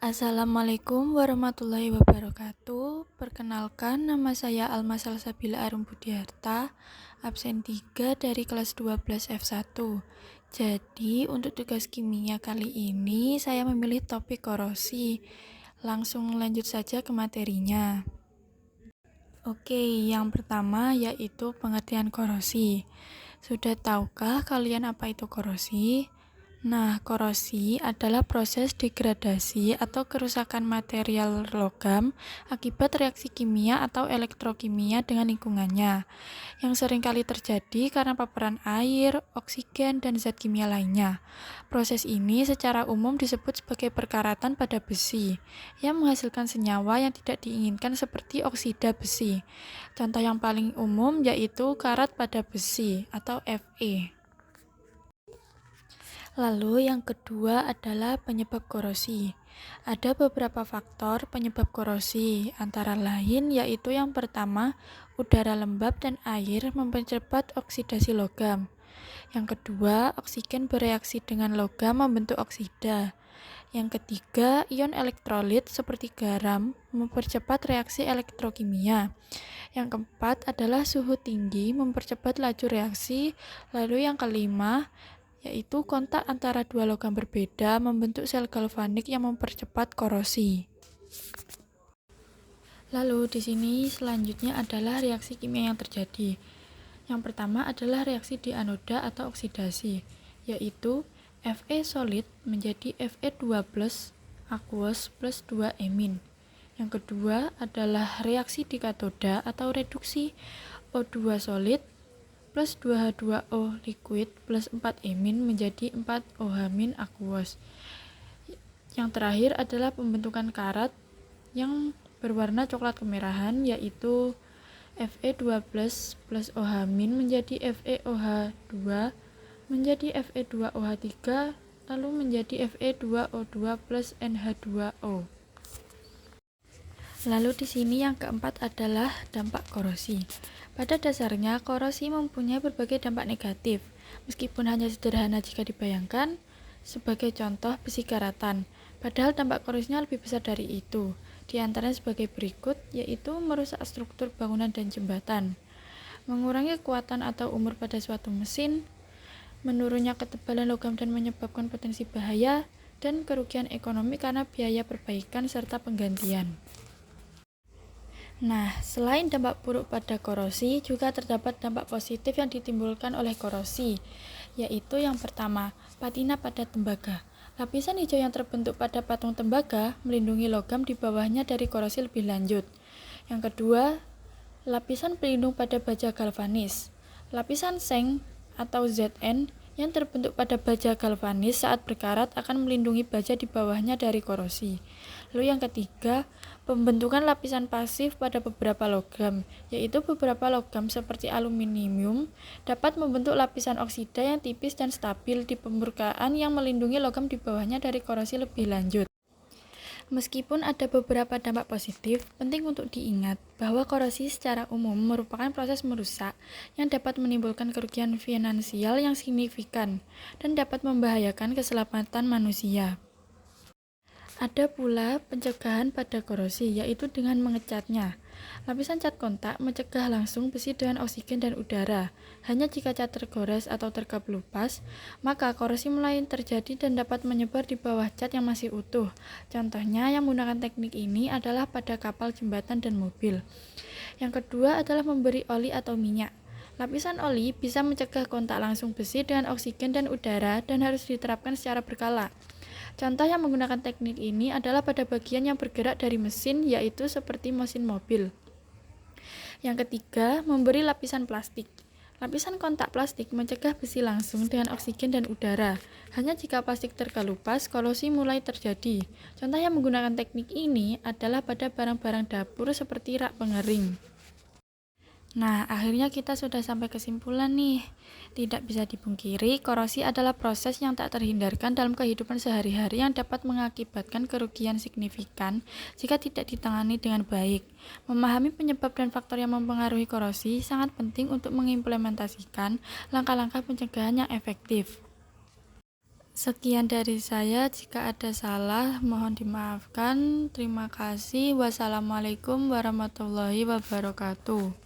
Assalamualaikum warahmatullahi wabarakatuh. Perkenalkan, nama saya Alma Salsabila Arum Budiarta, absen 3 dari kelas 12 F1. Jadi, untuk tugas kimia kali ini saya memilih topik korosi. Langsung lanjut saja ke materinya. Oke, yang pertama yaitu pengertian korosi. Sudah tahukah kalian apa itu korosi? Nah, korosi adalah proses degradasi atau kerusakan material logam akibat reaksi kimia atau elektrokimia dengan lingkungannya, yang seringkali terjadi karena paparan air, oksigen, dan zat kimia lainnya. Proses ini secara umum disebut sebagai perkaratan pada besi, yang menghasilkan senyawa yang tidak diinginkan seperti oksida besi. Contoh yang paling umum yaitu karat pada besi atau Fe. Lalu yang kedua adalah penyebab korosi. Ada beberapa faktor penyebab korosi, antara lain yaitu yang pertama, udara lembab dan air mempercepat oksidasi logam. Yang kedua, oksigen bereaksi dengan logam membentuk oksida. Yang ketiga, ion elektrolit seperti garam mempercepat reaksi elektrokimia. Yang keempat adalah suhu tinggi mempercepat laju reaksi. Lalu yang kelima, yaitu kontak antara dua logam berbeda membentuk sel galvanik yang mempercepat korosi. Lalu di sini selanjutnya adalah reaksi kimia yang terjadi. Yang pertama adalah reaksi di anoda atau oksidasi, yaitu Fe solid menjadi Fe2+ aqueous plus 2 emin. Yang kedua adalah reaksi di katoda atau reduksi O2 solid plus 2H2O liquid plus 4 emin menjadi 4OH- aqueous. Yang terakhir adalah pembentukan karat yang berwarna coklat kemerahan, yaitu Fe2+ plus OH- menjadi FeOH2 menjadi Fe2OH3 lalu menjadi Fe2O2 plus NH2O. Lalu di sini yang keempat adalah dampak korosi. Pada dasarnya, korosi mempunyai berbagai dampak negatif, meskipun hanya sederhana jika dibayangkan, sebagai contoh besi karatan. Padahal dampak korosinya lebih besar dari itu. Di antaranya sebagai berikut, yaitu merusak struktur bangunan dan jembatan, mengurangi kekuatan atau umur pada suatu mesin, menurunnya ketebalan logam dan menyebabkan potensi bahaya, dan kerugian ekonomi karena biaya perbaikan serta penggantian. Nah, selain dampak buruk pada korosi, juga terdapat dampak positif yang ditimbulkan oleh korosi, yaitu yang pertama, patina pada tembaga. Lapisan hijau yang terbentuk pada patung tembaga melindungi logam di bawahnya dari korosi lebih lanjut. Yang kedua, lapisan pelindung pada baja galvanis. Lapisan seng atau Zn yang terbentuk pada baja galvanis saat berkarat akan melindungi baja di bawahnya dari korosi. Lalu yang ketiga, pembentukan lapisan pasif pada beberapa logam, yaitu beberapa logam seperti aluminium dapat membentuk lapisan oksida yang tipis dan stabil di permukaan yang melindungi logam di bawahnya dari korosi lebih lanjut. Meskipun ada beberapa dampak positif, penting untuk diingat bahwa korosi secara umum merupakan proses merusak yang dapat menimbulkan kerugian finansial yang signifikan dan dapat membahayakan keselamatan manusia. Ada pula pencegahan pada korosi, yaitu dengan mengecatnya. Lapisan cat kontak mencegah langsung besi dengan oksigen dan udara. Hanya jika cat tergores atau terkelupas, maka korosi mulai terjadi dan dapat menyebar di bawah cat yang masih utuh. Contohnya yang menggunakan teknik ini adalah pada kapal, jembatan, dan mobil. Yang kedua adalah memberi oli atau minyak. Lapisan oli bisa mencegah kontak langsung besi dengan oksigen dan udara dan harus diterapkan secara berkala. Contoh yang menggunakan teknik ini adalah pada bagian yang bergerak dari mesin, yaitu seperti mesin mobil. Yang ketiga, memberi lapisan plastik. Lapisan kontak plastik mencegah besi langsung dengan oksigen dan udara. Hanya jika plastik terkelupas, korosi mulai terjadi. Contoh yang menggunakan teknik ini adalah pada barang-barang dapur seperti rak pengering. Nah, akhirnya kita sudah sampai kesimpulan nih. Tidak bisa dipungkiri, korosi adalah proses yang tak terhindarkan dalam kehidupan sehari-hari yang dapat mengakibatkan kerugian signifikan jika tidak ditangani dengan baik. Memahami penyebab dan faktor yang mempengaruhi korosi sangat penting untuk mengimplementasikan langkah-langkah pencegahan yang efektif. Sekian dari saya, jika ada salah mohon dimaafkan. Terima kasih. Wassalamualaikum warahmatullahi wabarakatuh.